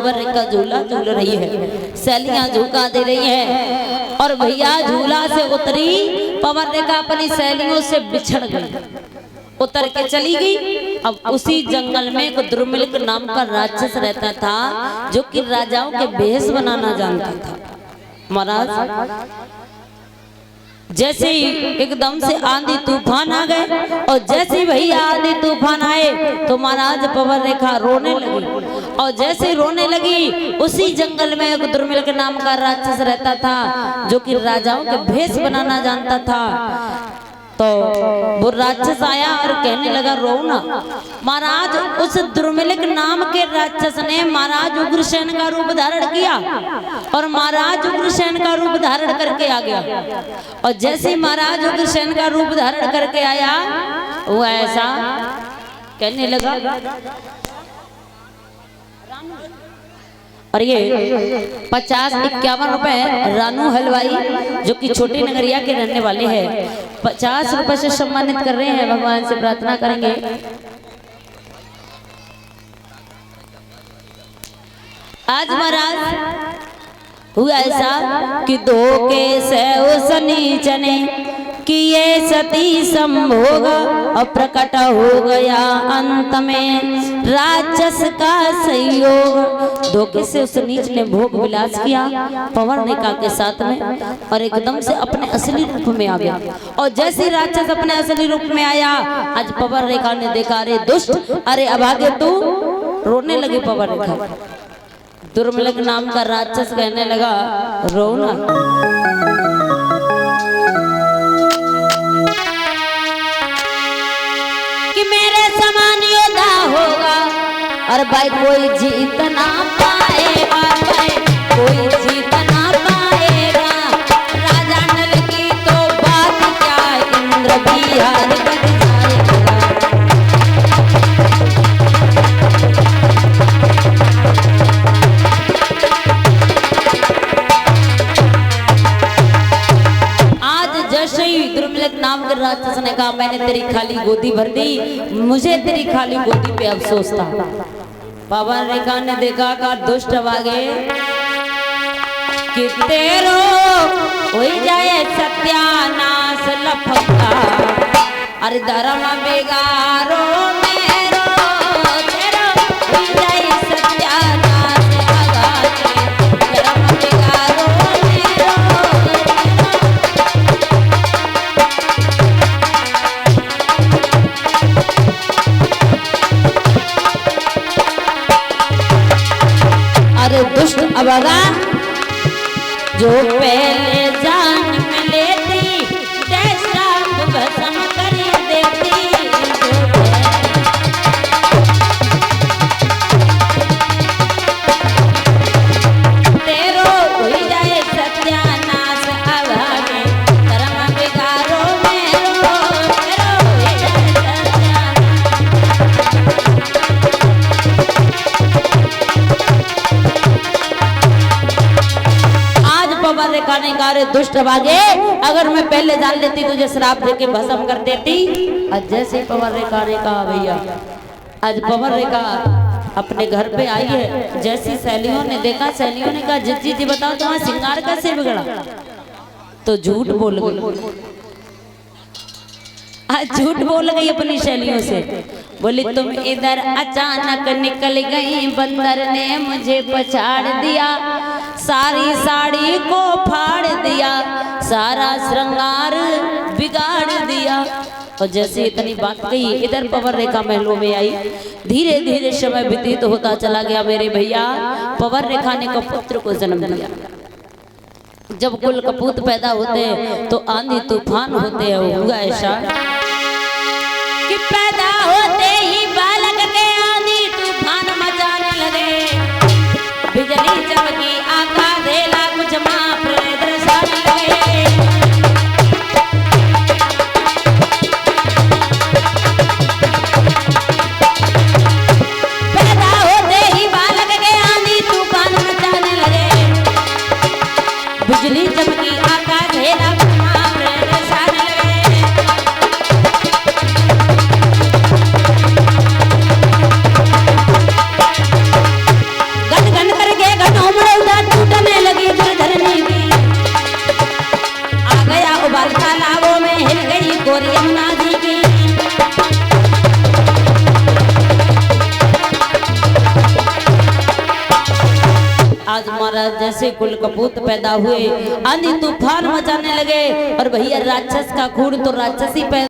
Power रेखा झूला झूल रही है, सैलियां झुका दे रही है। और भैया झूला से उतरी पवर रेखा अपनी सैलियों से बिछड़ गई, उतर के चली गई। अब उसी जंगल में एक दुर्मिलक नाम का राक्षस रहता था, जो कि राजाओं के भेष बनाना जानता था। महाराज जैसे ही एकदम से आंधी तूफान आ गए, और जैसे ही भैया आंधी तूफान आए तो महाराज पवर रेखा रोने लगी। और जैसे रोने लगी, उसी जंगल में एक दुर्मिलक नाम का राक्षस रहता था, जो कि राजाओं के भेष बनाना जानता था। तो वो राक्षस आया और कहने लगा रो ना। महाराज उस दुर्मिलक नाम के राक्षस ने महाराज उग्रसेन का रूप धारण किया, और महाराज उग्रसेन का रूप धारण करके आ गया। और जैसे ही महाराज उग्रसेन का रूप धारण करके आया, वो ऐसा कहने लगा। और ये 50-51 रुपए रानू हलवाई, जो कि छोटी नगरिया के रहने वाले हैं, 50 रुपए से सम्मानित कर रहे हैं। भगवान से प्रार्थना करेंगे। आज महाराज हुआ ऐसा कि धोखे से उस नीचने किए सती संभोग, और प्रकट हो गया अंत में राक्षस का सहयोग। धोखे से उस नीच ने भोग विलास किया पवर रेखा के साथ में, और एकदम से अपने असली रूप में आ गया। और जैसे राक्षस अपने असली रूप में आया, आज पवर रेखा ने देखा, अरे दुष्ट, अरे अभागे तू। रोने लगी पवर रेखा। दुर्मिलक नाम का राक्षस कहने लगा रो ना। कि मेरे समान योद्धा होगा, और भाई कोई जीत ना पाएगा, भाई कोई जीत ना पाएगा। राजा नल की तो बात क्या, इंद्र भी हार बन जाएगा। आज जैसे ही दुर्मिलक नाम के राक्षस ने कहा, मैंने तेरी खाली गोदी भर दी, मुझे तेरी खाली गोदी पे अफसोस था। पवन रेखा ने देखा का दुष्ट भागे, कि तेरो हो जाए सत्यानाश लफंगा। अरे धर्म बेगारो मेरो, तेरो हो जाए सत्यानाश अगाचे। धर्म बेगारो मेरो, दुष्ट अभागा जो पहले जान में लेती, जैसा भस्म कर देती। तेरो हो जाए सत्यानाश अभागे, धर्म बिगारो मेरो, तेरो हो जाए सत्यानाश। पवर रेखा ने कहा, दुष्ट भागे, अगर मैं पहले जान लेती तुझे श्राप देके भस्म कर देती। आज जैसे पवर रेखा ने कहा, भैया आज पवर रेखा अपने घर पे आई है। जैसी सहेलियों ने देखा, सहेलियों ने कहा जिज्जी जी बताओ तुम्हारा श्रृंगार कैसे बिगड़ा। तो झूठ बोल गई, आज झूठ बोल गई अपनी सहेलियों से। बोली तुम इधर अचानक निकल गई, बंदर ने मुझे पछाड़ दिया, सारी साड़ी को फाड़ दिया, सारा श्रृंगार बिगाड़ दिया। और जैसे इतनी बात कही, इधर पवर रेखा महलों में आई। धीरे धीरे समय व्यतीत होता चला गया। मेरे भैया पवर रेखा ने कपुत्र को जन्म दिया। जब कुल कपूत पैदा होते हैं तो आंधी तूफान होते हैं। हुआ ऐसा कि पैदा होते ही बालक के आंधी तूफान मचाने लगे, बिजली चमकी आका धेला कुछ माँ प्रदर्शन लगे। पैदा होते ही बालक के आंधी तूफान मचाने लगे, बिजली चमकी आका धेला कुछ माँ प्रदर्शन लगे। गन गन टूटने लगी दुर्धरनी की। आ गया उबाल तालाबों में, हिल गई गोरी यमुना जी की। आज महाराज जैसे कुल कपूत पैदा हुए, आंधी तूफान मचाने लगे और भैया राक्षस का खून तो राक्षसी पैदा